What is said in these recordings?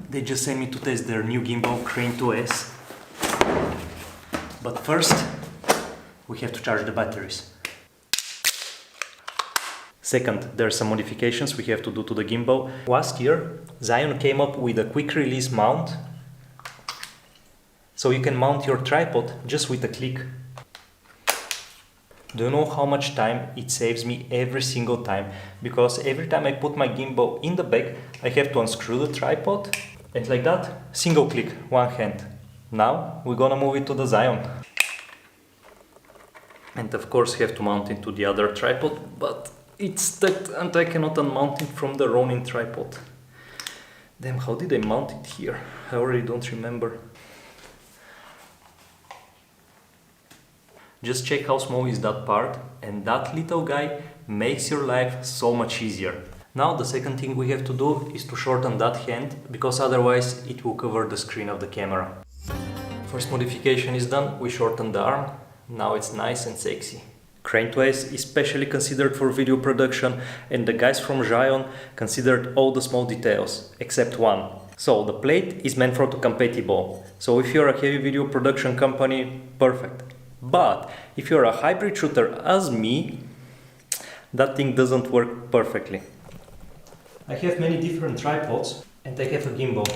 They just sent me to test their new gimbal Crane 2S. But first, we have to charge the batteries. Second, there are some modifications we have to do to the gimbal. Last year, Zhiyun came up with a quick release mount. So you can mount your tripod just with a click. Do you know how much time it saves me every single time? Because every time I put my gimbal in the bag, I have to unscrew the tripod. And like that, single click, one hand. Now we're gonna move it to the Zhiyun. And of course you have to mount it to the other tripod, but it's stuck and I cannot unmount it from the Ronin tripod. Damn, how did I mount it here? I already don't remember. Just check how small is that part, and that little guy makes your life so much easier. Now the second thing we have to do is to shorten that hand, because otherwise it will cover the screen of the camera. First modification is done, we shorten the arm, now it's nice and sexy. Crane 2S is specially considered for video production, and the guys from Zhiyun considered all the small details, except one. So the plate is meant for compatible, so if you're a heavy video production company, perfect. But if you're a hybrid shooter as me, that thing doesn't work perfectly. I have many different tripods and I have a gimbal.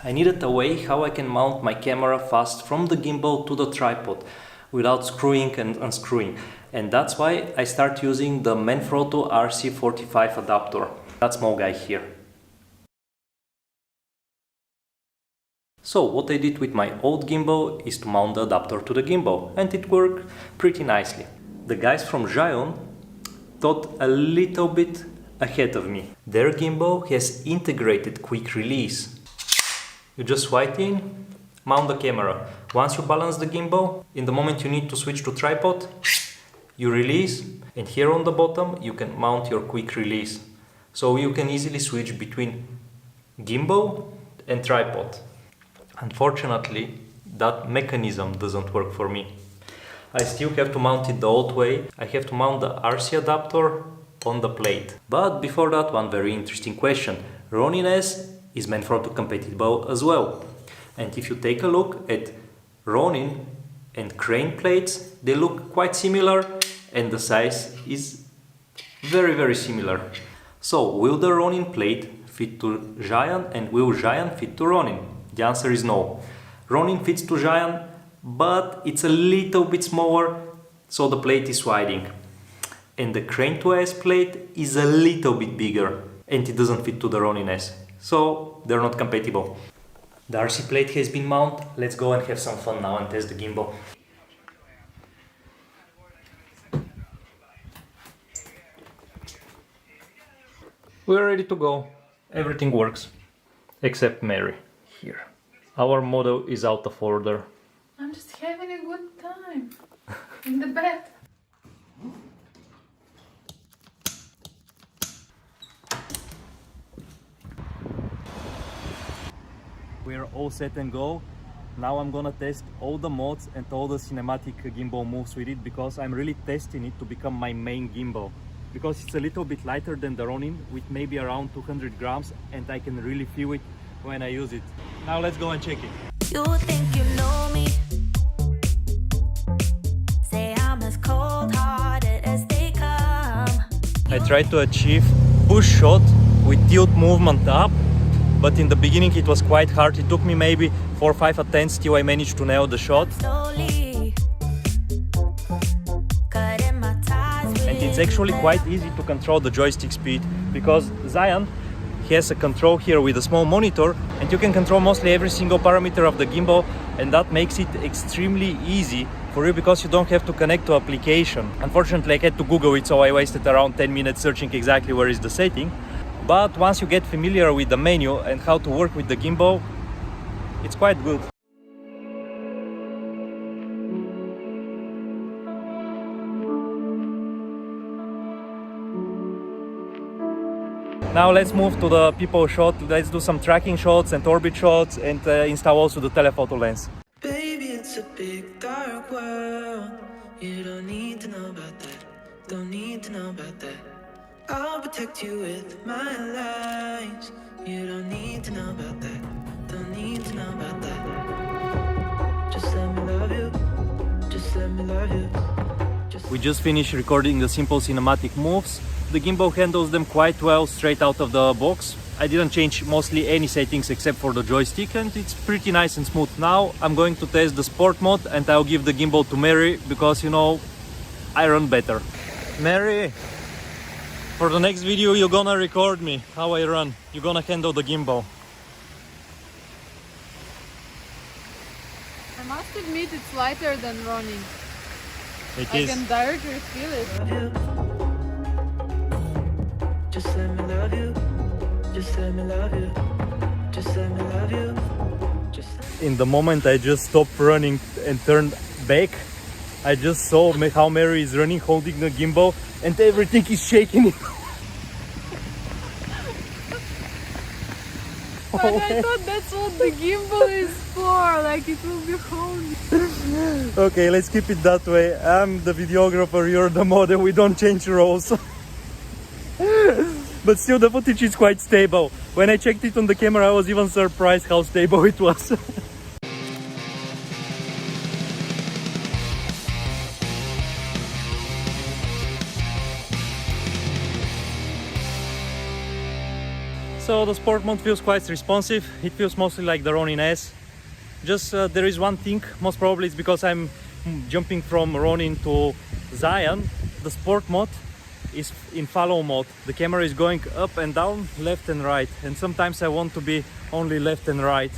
I needed a way how I can mount my camera fast from the gimbal to the tripod without screwing and unscrewing. And that's why I start using the Manfrotto RC45 adapter. That small guy here. So what I did with my old gimbal is to mount the adapter to the gimbal, and it worked pretty nicely. The guys from Zhiyun thought a little bit ahead of me. Their gimbal has integrated quick release. You just swipe in, mount the camera. Once you balance the gimbal, in the moment you need to switch to tripod, you release, and here on the bottom you can mount your quick release. So you can easily switch between gimbal and tripod. Unfortunately, that mechanism doesn't work for me. I still have to mount it the old way. I have to mount the RC adapter on the plate. But before that, one very interesting question. Ronin S is Manfrotto compatible as well. And if you take a look at Ronin and Crane plates, they look quite similar and the size is very similar. So will the Ronin plate fit to Zhiyun and will Zhiyun fit to Ronin? The answer is no. Ronin fits to Zhiyun, but it's a little bit smaller, so the plate is widening. And the Crane 2S plate is a little bit bigger, and it doesn't fit to the Ronin S, so they're not compatible. The RC plate has been mounted. Let's go and have some fun now and test the gimbal. We're ready to go. Everything works, except Mary. Here. Our model is out of order. I'm just having a good time in the bed. We're all set and go. Now I'm gonna test all the mods and all the cinematic gimbal moves with it, because I'm really testing it to become my main gimbal. Because it's a little bit lighter than the Ronin, with maybe around 200 grams, and I can really feel it when I use it. Now let's go and check it. You think you know me? Say I'm as cold-hearted as they come. I tried to achieve push shot with tilt movement up, but in the beginning it was quite hard. It took me maybe 4 or 5 attempts till I managed to nail the shot. Slowly cutting my ties with And it's actually quite easy to control the joystick speed, because Zhiyun has a control here with a small monitor, and you can control mostly every single parameter of the gimbal, and that makes it extremely easy for you because you don't have to connect to application. Unfortunately, I had to Google it, so I wasted around 10 minutes searching exactly where is the setting. But once you get familiar with the menu and how to work with the gimbal, it's quite good. Now let's move to the people shot. Let's do some tracking shots and orbit shots, and install also the telephoto lens. Baby, it's a big dark world. You don't need to know about that. Don't need to know about that. I'll protect you with my lies. You don't need to know about that. Don't need to know about that. Just let me love you. Just let me love you. We just finished recording the simple cinematic moves. The gimbal handles them quite well straight out of the box. I didn't change mostly any settings except for the joystick, and it's pretty nice and smooth. Now I'm going to test the sport mode and I'll give the gimbal to Mary because, you know, I run better. Mary, for the next video you're gonna record me how I run. You're gonna handle the gimbal. I must admit it's lighter than running. It I is. can directly feel it. Just let me love you. Just let me love you. Just let me love you. Just In the moment I just stopped running and turned back, I just saw how Mary is running holding the gimbal and everything is shaking. But I thought that's what the gimbal is for, like it will be holding. Okay, let's keep it that way. I'm the videographer, you're the model, we don't change roles. But still the footage is quite stable. When I checked it on the camera I was even surprised how stable it was. So the sport mode feels quite responsive. It feels mostly like the Ronin S. Just there is one thing, most probably it's because I'm jumping from Ronin to Zhiyun. The sport mode is in follow mode. The camera is going up and down, left and right, and sometimes I want to be only left and right.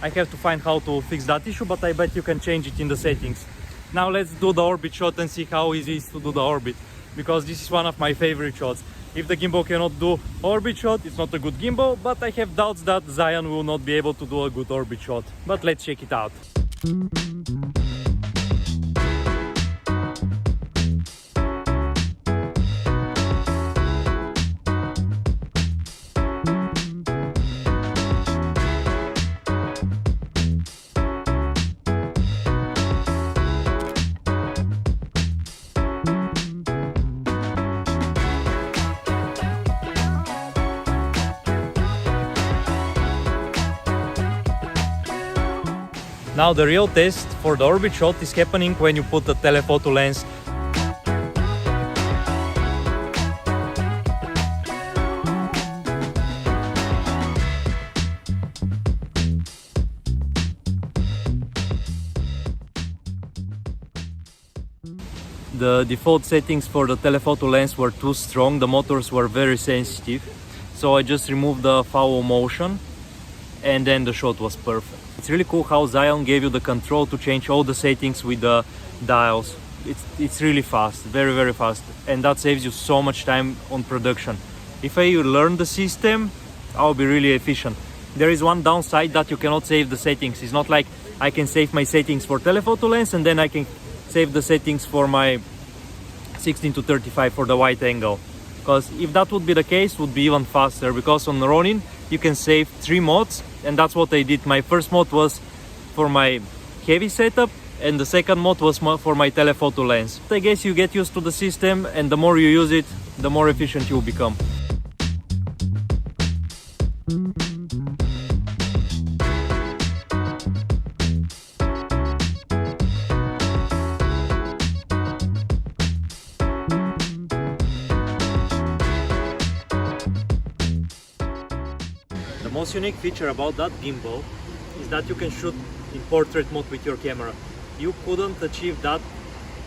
I have to find how to fix that issue, but I bet you can change it in the settings. Now let's do the orbit shot and see how easy it is to do the orbit, because this is one of my favorite shots. If the gimbal cannot do orbit shot, it's not a good gimbal, but I have doubts that Zhiyun will not be able to do a good orbit shot. But let's check it out. Now the real test for the orbit shot is happening when you put the telephoto lens. The default settings for the telephoto lens were too strong, the motors were very sensitive, so I just removed the follow motion and then the shot was perfect. It's really cool how Zhiyun gave you the control to change all the settings with the dials. It's really fast, very very fast, and that saves you so much time on production. If I learn the system, I'll be really efficient. There is one downside that you cannot save the settings. It's not like I can save my settings for telephoto lens and then I can save the settings for my 16 to 35 for the wide angle. Because if that would be the case, it would be even faster, because on Ronin you can save 3 modes, and that's what I did. My first mode was for my heavy setup and the second mode was for my telephoto lens. I guess you get used to the system, and the more you use it, the more efficient you'll become. The most unique feature about that gimbal is that you can shoot in portrait mode with your camera. You couldn't achieve that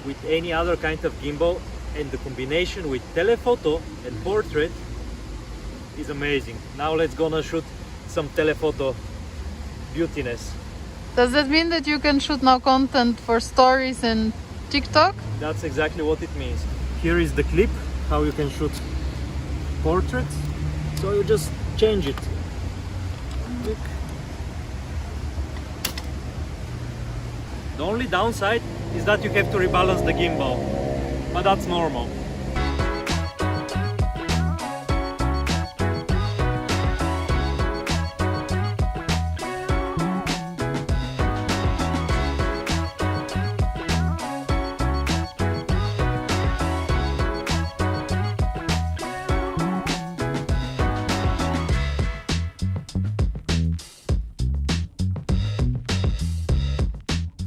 with any other kind of gimbal, and the combination with telephoto and portrait is amazing. Now let's gonna shoot some telephoto beautiness. Does that mean that you can shoot now content for stories and TikTok? That's exactly what it means. Here is the clip, how you can shoot portraits. So you just change it. Look. The only downside is that you have to rebalance the gimbal, but that's normal.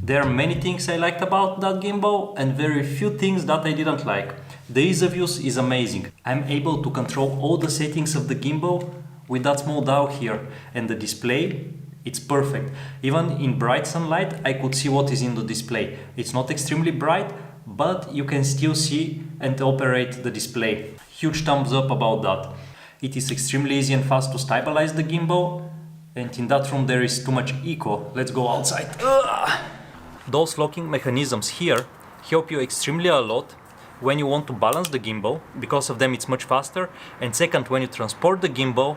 There are many things I liked about that gimbal and very few things that I didn't like. The ease of use is amazing. I'm able to control all the settings of the gimbal with that small dial here, and the display, it's perfect. Even in bright sunlight I could see what is in the display. It's not extremely bright, but you can still see and operate the display. Huge thumbs up about that. It is extremely easy and fast to stabilize the gimbal, and in that room there is too much echo. Let's go outside. Those locking mechanisms here help you extremely a lot when you want to balance the gimbal. Because of them it's much faster, and second, when you transport the gimbal,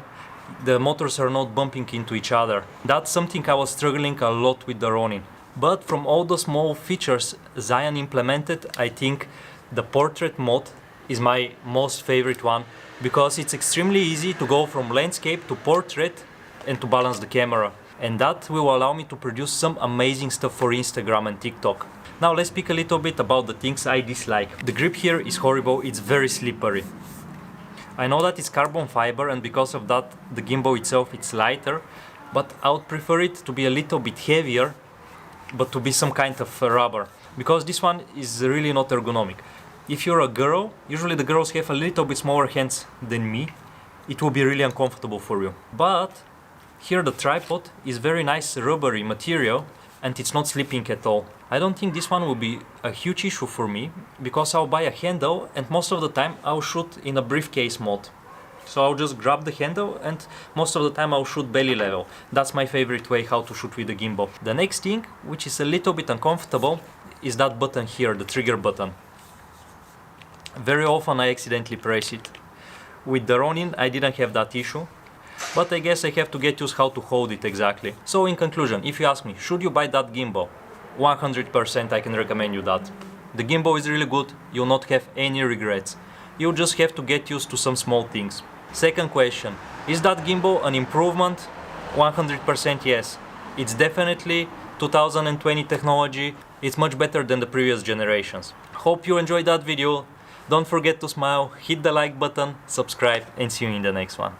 the motors are not bumping into each other. That's something I was struggling a lot with the Ronin. But from all the small features Zhiyun implemented, I think the portrait mode is my most favorite one, because it's extremely easy to go from landscape to portrait and to balance the camera. And that will allow me to produce some amazing stuff for Instagram and TikTok. Now let's speak a little bit about the things I dislike. The grip here is horrible, it's very slippery. I know that it's carbon fiber, and because of that the gimbal itself it's lighter, but I would prefer it to be a little bit heavier, but to be some kind of rubber, because this one is really not ergonomic. If you're a girl, usually the girls have a little bit smaller hands than me, it will be really uncomfortable for you. But here the tripod is very nice rubbery material, and it's not slipping at all. I don't think this one will be a huge issue for me, because I'll buy a handle and most of the time I'll shoot in a briefcase mode. So I'll just grab the handle and most of the time I'll shoot belly level. That's my favorite way how to shoot with the gimbal. The next thing, which is a little bit uncomfortable, is that button here, the trigger button. Very often I accidentally press it. With the Ronin I didn't have that issue, but I guess I have to get used how to hold it exactly. So in conclusion, if you ask me, should you buy that gimbal? 100% I can recommend you that. The gimbal is really good, you'll not have any regrets. You'll just have to get used to some small things. Second question, is that gimbal an improvement? 100% yes. It's definitely 2020 technology, it's much better than the previous generations. Hope you enjoyed that video. Don't forget to smile, hit the like button, subscribe, and see you in the next one.